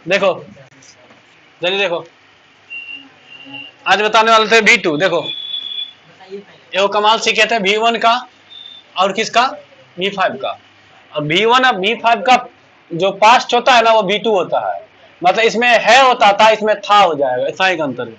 देखो जल्दी देखो, आज बताने वाले थे V2। देखो ये कमाल सीखे थे V1 का और किसका, V5 का। और V1 और V5 का जो पास्ट होता है ना वो V2 होता है, मतलब इसमें है होता था, इसमें था हो जाएगा, ऐसा ही अंतर है।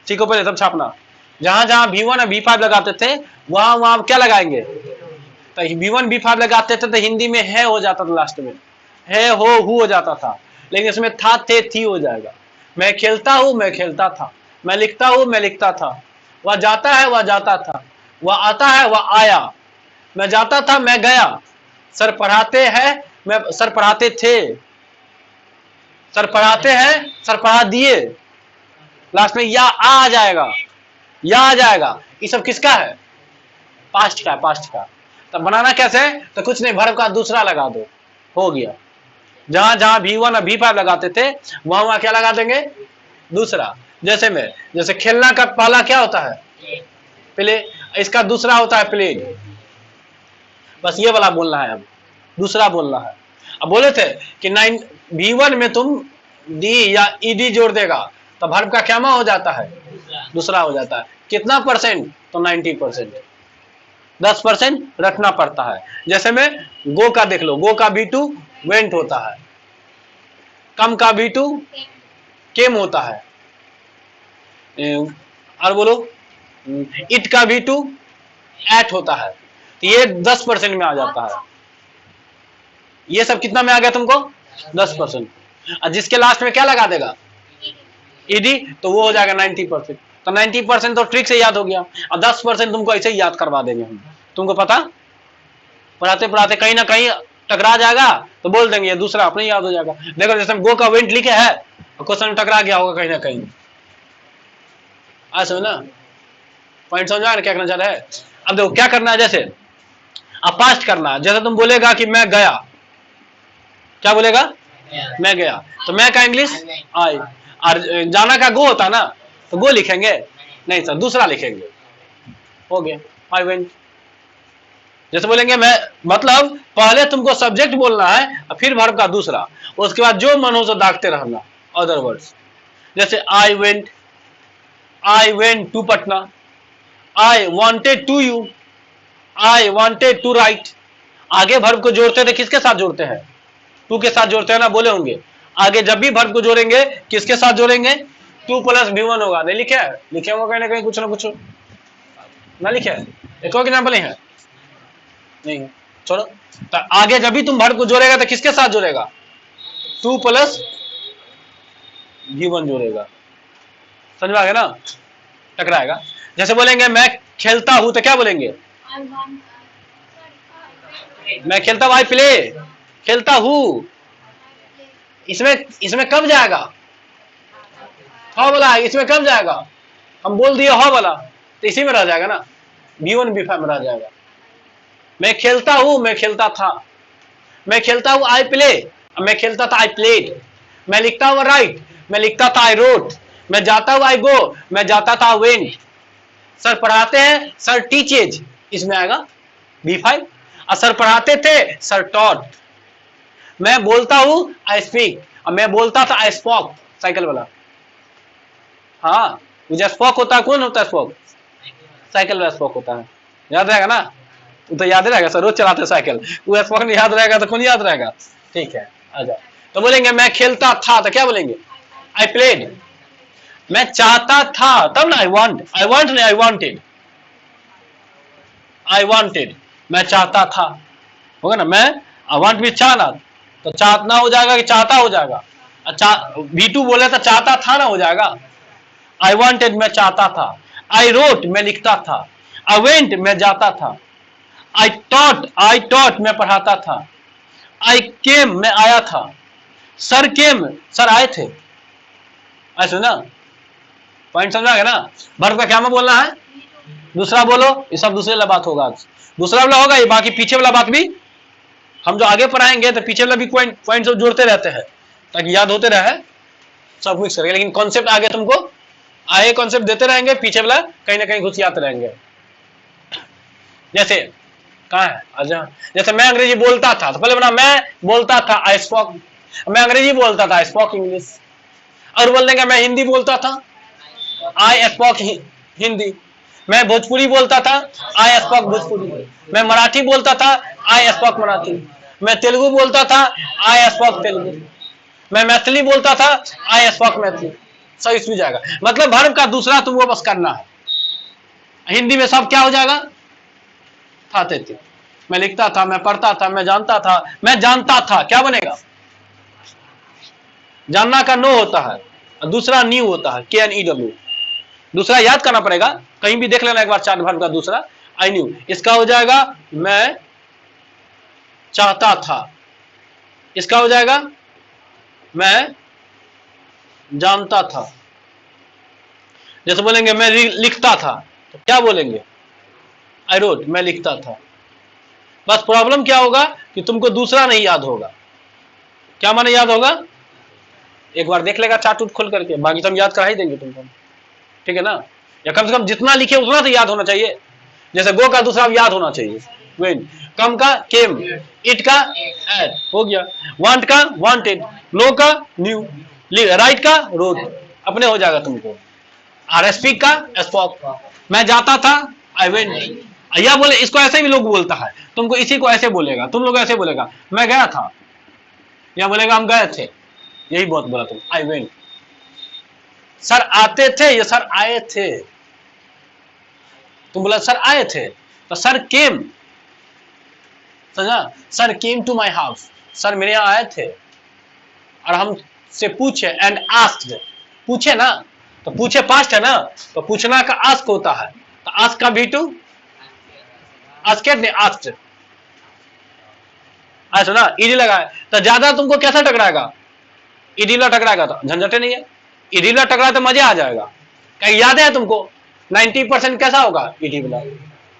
ठीक है, पहले सब छापना, जहां जहां V1 और V5 लगाते थे वहां वहां क्या लगाएंगे, तो V1 V5 लगाते थे तो हिंदी में है हो जाता था, लास्ट में है हो जाता था, लेकिन इसमें था थे थी हो जाएगा। मैं खेलता हूं मैं खेलता था, मैं लिखता हूं मैं लिखता था, वह जाता है वह जाता था, वह आता है वह आया, मैं जाता था मैं गया, सर पढ़ाते हैं मैं सर पढ़ाते थे, सर पढ़ाते हैं सर पढ़ा दिए, लास्ट में या आ जाएगा, या आ जाएगा। ये सब किसका है, पास्ट का, पास्ट का। तब बनाना कैसे, तो कुछ नहीं, वर्ब का दूसरा लगा दो, हो गया। जहां जहां V1 और V5 लगाते थे वहां वहां क्या लगा देंगे, दूसरा। जैसे खेलना का पहला क्या होता है, प्ले, इसका दूसरा होता है प्लेड। बस ये वाला बोलना है, अब दूसरा बोलना है। अब बोले थे कि V1 में तुम डी या ईडी जोड़ देगा तो वर्ब का क्या हो जाता है, दूसरा हो जाता है। कितना परसेंट, तो 90%, 10% रखना पड़ता है। जैसे में गो का देख लो, गो का V2 वेंट होता है, कम का V2 केम होता है, और बोलो इट का V2 एट होता है, तो ये 10% में आ जाता है। ये सब कितना में आ गया तुमको, 10%। और जिसके लास्ट में क्या लगा देगा, ईडी, तो वो हो जाएगा 90%। तो 90% तो ट्रिक से याद हो गया, और 10% तुमको ऐसे ही याद करवा देंगे हम। तुमको पता, पढ़ाते पढ़ाते कहीं ना कहीं टकरा जाएगा तो बोल देंगे, ये दूसरा अपने याद हो जाएगा। देखो जैसे गो का वेंट लिखे है, क्वेश्चन में टकरा गया होगा कहीं ना कहीं। समझ ना, पॉइंट समझ में क्या करना चाह रहा है। अब देखो क्या करना है, जैसे अब पास्ट करना है। जैसे तुम बोलेगा कि मैं गया, क्या बोलेगा, मैं गया, तो मैं का इंग्लिश आई, और जाना का गो होता ना, तो गो लिखेंगे नहीं सर, दूसरा लिखेंगे, हो गया आई वेंट। जैसे बोलेंगे मैं, मतलब पहले तुमको सब्जेक्ट बोलना है और फिर वर्ब का दूसरा, उसके बाद जो मन हो तो दागते रहना अदर वर्ड्स। जैसे I went to Patna, I wanted to you, I wanted to write. आगे वर्ब को जोड़ते थे किसके साथ जोड़ते हैं, टू के साथ जोड़ते हैं ना, बोले होंगे। आगे जब भी वर्ब को जोड़ेंगे किसके साथ जोड़ेंगे, 2 + V1 होगा। नहीं लिखे है, लिखे होगा कहीं ना कहीं कुछ ना कुछ ना लिखे है, एक और एग्जाम्पल है नहीं, छोड़ो। तो आगे जब भी तुम वर्ब को जोड़ेगा तो किसके साथ जोड़ेगा, 2 + V1 जोड़ेगा। समझ में आ गया ना, टकराएगा। जैसे बोलेंगे मैं खेलता हूं तो क्या बोलेंगे, मैं खेलता हूं, आई प्ले, खेलता हूं। इसमें कब जाएगा, हा वाला, इसमें कब जाएगा, हम बोल दिए हा वाला, तो इसी में रह जाएगा ना, V1 V5 में रह जाएगा। मैं खेलता हूं मैं खेलता था, मैं खेलता हूं आई प्ले, मैं खेलता था आई प्लेड, मैं लिखता हूं राइट, मैं लिखता था आई रोट, मैं जाता हूं आई गो, मैं जाता था वेंट। सर पढ़ाते हैं सर टीचेज, इसमें आएगा V5। और सर पढ़ाते थे सर टॉट। मैं बोलता हूं आई स्पीक, और मैं बोलता था आई स्पोक, साइकिल वाला। हाँ, मुझे स्पोक होता है, कौन होता है स्पोक, साइकिल वाला स्पोक होता है, याद रहेगा ना, तो याद रहेगा सर, रोज चलाते साइकिल, वो स्पोक नहीं याद रहेगा तो कौन याद रहेगा। ठीक है, आ जाओ। तो बोलेंगे मैं खेलता था तो क्या बोलेंगे, आई प्लेड। मैं चाहता था तब ना, आई वांट नहीं, आई वांटेड, आई वांटेड, मैं चाहता था, होगा ना। मैं आई वांट भी चाहना, तो चाहना हो जाएगा कि चाहता हो जाएगा, अच्छा V2 बोले तो चाहता था ना हो जाएगा। आई वांटेड मैं चाहता था, आई रोट मैं लिखता था, आई वेंट मैं जाता था, आई टॉट मैं पढ़ाता था, आई केम मैं आया था, सर केम सर आए थे। ऐसे ना, पॉइंट समझा गया ना। वर्ब का क्या में बोलना है, दूसरा बोलो, ये सब दूसरे वाला बात होगा, दूसरा वाला होगा ये, बाकी पीछे वाला बात भी हम जो आगे पढ़ाएंगे तो पीछे वाला भी पॉइंट सब जोड़ते रहते हैं ताकि याद होते रहे, सब मिक्स करेंगे। लेकिन कॉन्सेप्ट आगे तुमको आगे कॉन्सेप्ट देते रहेंगे, पीछे वाला कहीं ना कहीं घुसियाते रहेंगे। जैसे कहा है, अच्छा जैसे मैं अंग्रेजी बोलता था, तो पहले बना मैं बोलता था आई स्पोक मैं अंग्रेजी बोलता था, स्पोक इंग्लिश। और बोल देंगे मैं हिंदी बोलता था, आई स्पोक हिंदी। मैं भोजपुरी बोलता था, आई स्पोक भोजपुरी। मैं मराठी बोलता था, आई स्पोक मराठी। मैं तेलुगु बोलता था, आई स्पोक तेलुगु। मैं मैथिली बोलता था, आई स्पोक मैथिली। सब इसमें जाएगा। मतलब वर्ब का दूसरा तुमको बस करना है। हिंदी में सब क्या हो जाएगा, था थे थे। मैं लिखता था, मैं पढ़ता था, मैं जानता था, मैं जानता था, क्या बनेगा, जानना का नो होता है, और दूसरा न्यू होता है, KNEW। दूसरा याद करना पड़ेगा, कहीं भी देख लेना एक बार चार्ट वर्ब का दूसरा, आई न्यू। इसका हो जाएगा मैं चाहता था, इसका हो जाएगा मैं जानता था। जैसे बोलेंगे मैं लिखता था, तो क्या बोलेंगे, आई रोट, मैं लिखता था। बस प्रॉब्लम क्या होगा कि तुमको दूसरा नहीं याद होगा। क्या माने याद होगा, एक बार देख लेगा चार्ट खोल करके, बाकी तो हम याद करा ही देंगे तुमको, ठीक है ना। या कम से कम जितना लिखे उतना तो याद होना चाहिए। जैसे गो का दूसरा याद होना चाहिए, वेन। कम का केम, इट का एट, हो गया। वांट का वांटेड, नो का न्यू, राइट का रोट, अपने हो जाएगा तुमको। RSP का स्पोक, मैं जाता था, आई वेंट। या बोले इसको ऐसे भी लोग बोलता है, तुमको इसी को ऐसे बोलेगा, तुम लोग ऐसे बोलेगा मैं गया था, या बोलेगा हम गए थे, यही बहुत बोला तुम, आई वेंट। सर आते थे या सर आए थे, तुम बोला सर आए थे, तो सर केम, समझा, sir came to my house, sir मेरे यहाँ आए थे। और हम से पूछे, एंड आस्क्ड, पूछे ना, तो पूछे पास्ट है ना, तो पूछना का आस्क होता है, तो आस्क का भी टू आस्केड ने आस्क्ड, ऐसा ना, ईडी लगाए। तो ज्यादा तुमको कैसा टकराएगा, ईडीला टकराएगा तो झंझटे नहीं है, ईडीला टकराए तो मजा आ जाएगा। कहीं याद है तुमको 90% कैसा होगा, ईडी वाला।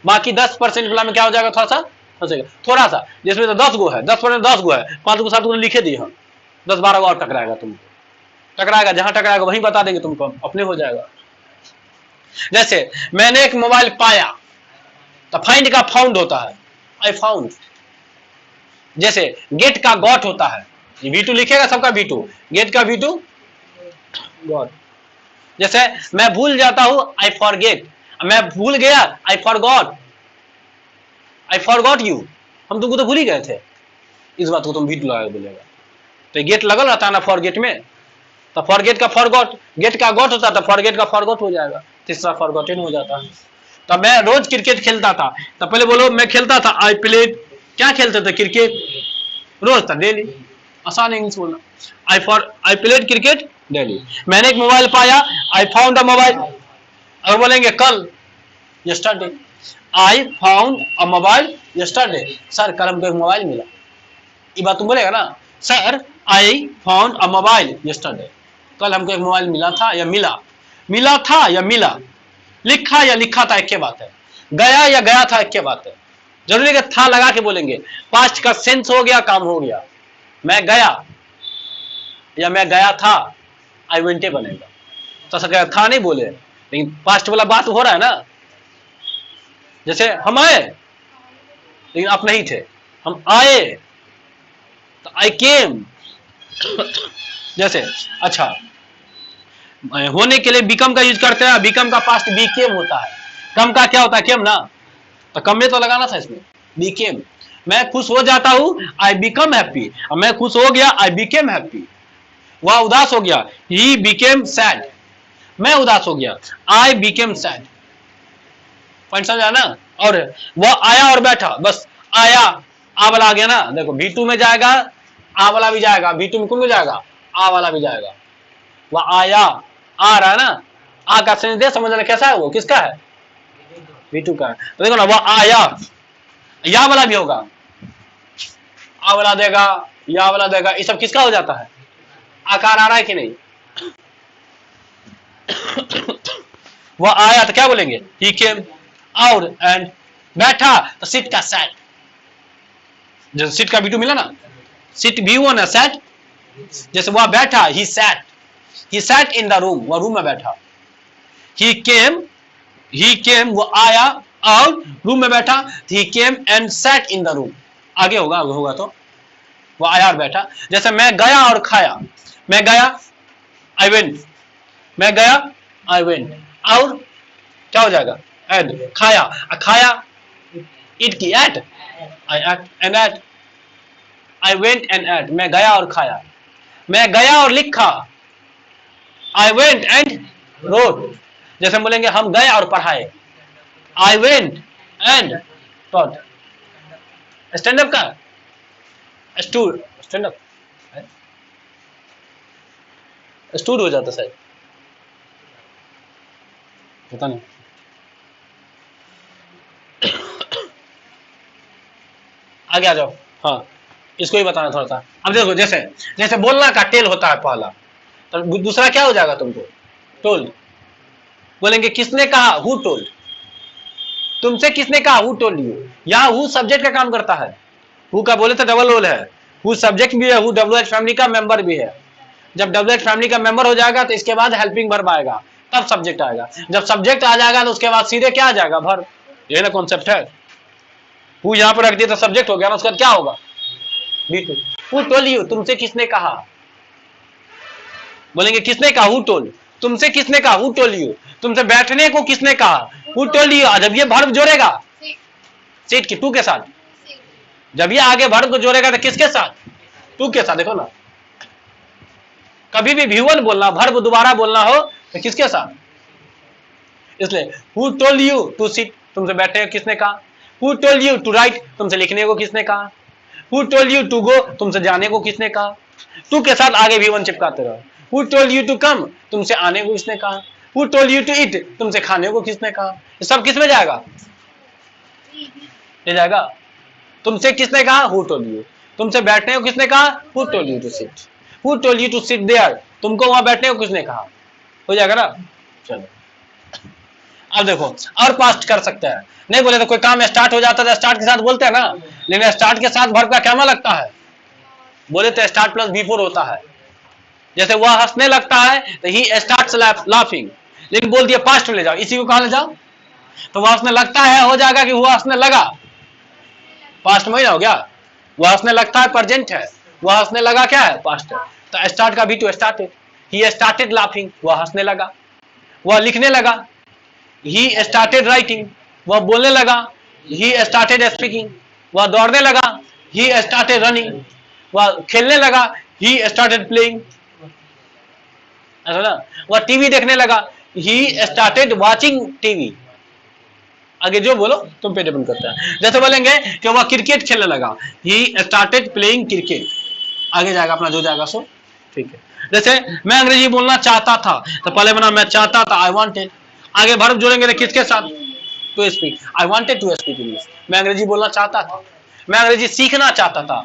बाकी 10% वाला में क्या हो जाएगा, थोड़ा सा फंसेगा, थोड़ा सा, जिसमें तो 10 गो है, 10% 10 गो है, 5 गो 7 गो लिखे दिए हम, 10-12 गो और टकराएगा तुमको। टकराएगा, जहां टकराएगा वहीं बता देंगे तुमको, अपने हो जाएगा। जैसे मैंने एक मोबाइल पाया, तो फाइंड का फाउंड होता है, आई फाउंड। जैसे गेट का गॉट होता है, ये V2 लिखेगा सबका V2, गेट का V2 गॉट। जैसे मैं भूल जाता हूं, आई फॉरगेट, मैं भूल गया, I forgot, I forgot you, हम तुमको तो भूल ही गए थे, इस बात को तुम V2 लगा बोलेगा। तो गेट लगल रहता है ना फॉरगेट में, तो फॉरगेट का फॉरगॉट, गेट का गॉट होता है, तो फॉरगेट का फॉरगॉट हो जाएगा, तीसरा फॉरगॉटन हो जाता है। तो मैं रोज क्रिकेट खेलता था, तो पहले बोलो मैं खेलता था, आई प्लेड, क्या खेलते थे, क्रिकेट, रोज था, डेली, आसान इंग्लिश बोलना, आई प्लेड क्रिकेट डेली। मैंने एक मोबाइल पाया, आई फाउंड अ मोबाइल। अब बोलेंगे कल, yesterday, I found a mobile yesterday, sir कल हमको एक मोबाइल मिला, ये बात तुम बोलेगा ना, sir I found a mobile yesterday, कल हमको एक मोबाइल मिला था या मिला, मिला था या मिला, लिखा या लिखा था, एक के बात है, गया या गया था, एक के बात है। जरूरी है था लगा के बोलेंगे, पास्ट का सेंस हो गया, काम हो गया, मैं गया या मैं गया था, आई वेंटे बनेगा। तो सका था नहीं बोले, लेकिन पास्ट वाला बात हो रहा है ना। जैसे हम आए, लेकिन आप नहीं थे, हम आए, तो आई केम। जैसे अच्छा, होने के लिए बिकम का यूज करते हैं, बिकम का पास्ट बीकेम होता है, कम का क्या होता है, केम ना, तो कम में तो लगाना था इसमें, बीकेम। मैं खुश हो जाता हूं, आई बिकम हैप्पी, मैं खुश हो गया, आई बिकेम हैप्पी। वह उदास हो गया, ही बिकेम सैड, मैं उदास हो गया, आई बिकेम सैड। पॉइंट समझा ना। और वह आया और बैठा, बस आया, आ वाला आ गया ना, देखो V2 में जाएगा, आ वाला भी जाएगा, V2 में कौन में जाएगा, आ वाला भी जाएगा। वह आया, आ रहा है ना, आ का सेंस दे, समझ लेना कैसा है, वो किसका है, V2 का है। तो देखो ना, वह आया, या वाला भी होगा, आ वाला देगा, या वाला देगा, ये सब किसका हो जाता है, आकार आ रहा है कि नहीं। वह आया तो क्या बोलेंगे, ही केम। और एंड बैठा, तो सिट का सैट, जैसे सिट का V2 मिला ना, सिट V1 है, सैट, जैसे वह बैठा, he sat in the room, वह रूम में बैठा। ही केम, वो आया और रूम में बैठा, he came and sat in the room, आगे होगा तो वो आया और बैठा। जैसे मैं गया और खाया, मैं गया आई वेंट, मैं गया आई वेंट, और क्या हो जाएगा एड, खाया, खाया ईट की ate, I ate and ate, I went and ate, मैं गया और खाया, मैं गया और लिखा, आई वेंट एंड रोट। जैसे हम बोलेंगे हम गए और पढ़ाए, आई went and taught. Stand up का स्टैंड अप स्टूड हो जाता शायद, पता नहीं। आगे आ जाओ। हाँ, इसको ही बताना थोड़ा सा। अब देखो, जैसे जैसे बोलना का टेल होता है पहला, तो दूसरा क्या हो जाएगा तुमको, टोल्ड। बोलेंगे किसने कहा, हु टोल्ड, तुमसे किसने कहा, हु टोल्ड यू। यहाँ हु सब्जेक्ट का काम करता है, हु का बोले तो डबल रोल है, हु सब्जेक्ट भी है, हु WH फैमिली का मेंबर भी है। जब WH फैमिली का मेंबर हो जाएगा तो इसके बाद हेल्पिंग वर्ब आएगा, तब सब्जेक्ट आएगा। जब सब्जेक्ट आ जाएगा तो उसके बाद सीधे क्या आ जाएगा, वर्ब। ये ना कॉन्सेप्ट है। हु यहां पर रख दिया तो सब्जेक्ट हो गया ना, उसके बाद क्या होगा, B2। हु टोल्ड यू, तुमसे किसने कहा। बोलेंगे किसने कहा, हु टोल्ड, तुमसे किसने कहा, हु टोल्ड यू, तुमसे बैठने को किसने कहा, हु टोल्ड यू। जब ये वर्ब जोड़ेगा सीट की टू के साथ, जब ये आगे वर्ब को जोड़ेगा तो किसके साथ, टू के साथ। देखो ना, कभी भी V1 बोलना, वर्ब दोबारा बोलना हो तो किसके साथ, इसलिए who told you to sit, तुमसे बैठने को किसने कहा, who told you to write, तुमसे लिखने को किसने कहा, who told you to go, तुमसे जाने को किसने कहा। टू के साथ आगे V1 चिपकाते रहो। Who told you to come, तुमसे आने को किसने कहा। Who told you to eat, तुमसे खाने को किसने कहा। ये सब किस में जाएगा, ये जाएगा तुमसे किसने कहा, हु टोल्ड यू, तुमसे बैठने को किसने कहा, who told you to sit, who told you to sit there, तुमको वहां बैठने को किसने कहा। हो जाएगा ना। चलो अब देखो, और पास्ट कर सकते हैं, नहीं बोले तो कोई काम स्टार्ट हो जाता है स्टार्ट के साथ बोलते हैं ना, लेकिन स्टार्ट के साथ वर्ब का क्या लगता है, बोले तो स्टार्ट प्लस B4 होता है। जैसे वह हंसने लगता है तो ही स्टार्ट्स लाफिंग, लेकिन बोल दिया पास्ट में ले जाओ, इसी को कहां ले जाओ, तो वह हंसने लगता है हो जाएगा कि वह हंसने लगा, पास्ट में ही हो गया। वह हंसने लगता है प्रेजेंट है, वह हंसने लगा क्या है, पास्ट है। तो स्टार्ट का B2 started, he started laughing, वह हंसने लगा। वह लिखने लगा, ही स्टार्टेड राइटिंग, वह बोलने लगा, ही स्टार्टेड स्पीकिंग। वह दौड़ने लगा, ही स्टार्टेड रनिंग। वह खेलने लगा, ही स्टार्टेड प्लेइंग। ऐसा ना। वह टीवी देखने लगा, ही स्टार्टेड वाचिंग टीवी। आगे जो बोलो तुम पे डिपेंड करता है। जैसे बोलेंगे कि वह क्रिकेट खेलने लगा, ही स्टार्टेड प्लेइंग क्रिकेट। आगे जाएगा अपना जो जाएगा सो ठीक है। जैसे मैं अंग्रेजी बोलना चाहता था, तो पहले बना मैं चाहता था, आई वांटेड। आगे वर्ब जोड़ेंगे तो किसके साथ, to speak, I wanted to speak English. मैं अंग्रेजी बोलना चाहता था, मैं अंग्रेजी सीखना चाहता था,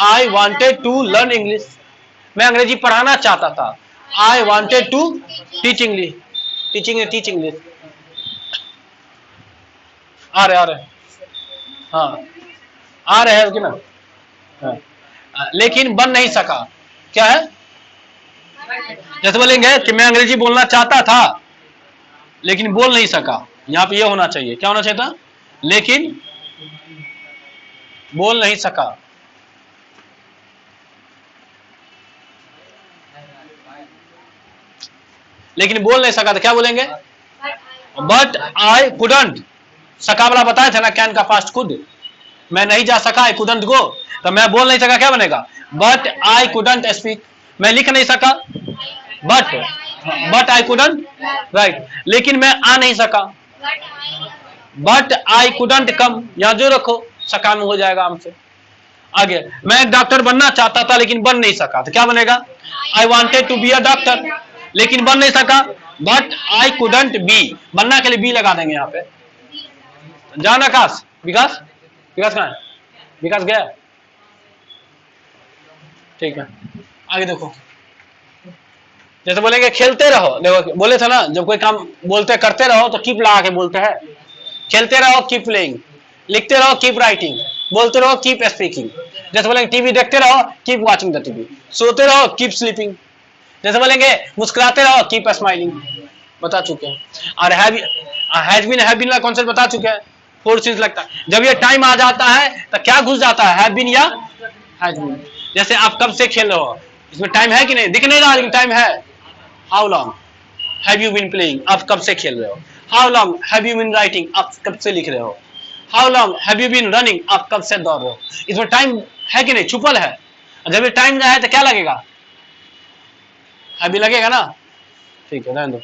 I wanted to learn English. मैं अंग्रेजी पढ़ाना चाहता था, I wanted to teach English, teach English. आ रहे हाँ, आ रहे हैं कि ना। हाँ। लेकिन बन नहीं सका, क्या है, जैसे बोलेंगे कि मैं अंग्रेजी बोलना चाहता था लेकिन बोल नहीं सका, यहाँ पे ये होना चाहिए, क्या होना चाहिए था, लेकिन बोल नहीं सका। लेकिन बोल नहीं सका तो क्या बोलेंगे, बट आई कुडंट। सका वाला बताया था ना, कैन का पास्ट कुड। मैं नहीं जा सका, आई कुडंट गो, तो मैं बोल नहीं सका क्या बनेगा, बट आई कुडंट स्पीक। मैं लिख नहीं सका, बट आई कुडंट राइट। लेकिन मैं आ नहीं सका, बट आई कुडंट कम। यहां जो रखो सका में हो जाएगा हमसे। आगे मैं एक डॉक्टर बनना चाहता था लेकिन बन नहीं सका, तो क्या बनेगा, I wanted to be a doctor, लेकिन बन नहीं सका, बट आई कुडंट बी। बनना के लिए बी लगा देंगे यहाँ पे। जान आकाश, विकास, विकास कहाँ है, विकास गया, ठीक है। आगे देखो, जैसे बोलेंगे खेलते रहो, देखो बोले था ना जब कोई काम बोलते करते रहो तो कीप लगा के बोलते हैं। खेलते रहो कीप प्लेइंग, लिखते रहो कीप राइटिंग, बोलते रहो कीप स्पीकिंग। जैसे बोलेंगे टीवी देखते रहो कीप वाचिंग द टीवी, सोते रहो कीप स्लीपिंग। जैसे बोलेंगे मुस्कुराते रहो कीप स्माइलिंग, बता चुके हैं। और हैज बीन का कॉन्सेप्ट बता चुके हैं। फोर चीज लगता है, जब ये टाइम आ जाता है तो क्या घुस जाता है, हैव बीन या हैज बीन। जैसे आप कब से खेल रहे हो, इसमें टाइम है कि नहीं, दिख नहीं रहा लेकिन टाइम है। How long have you been playing, आप कब से खेल रहे हो। How long have you been writing, आप कब से लिख रहे हो। How long have you been running, आप कब से दौड़ रहे हो। इसमें टाइम है कि नहीं, छुपल है। जब ये टाइम रहा है तो क्या लगेगा, अभी लगेगा ना। ठीक है, रहने दो,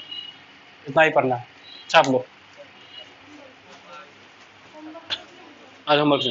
इतना ही पढ़ना है, छाप लो आज होमवर्क से।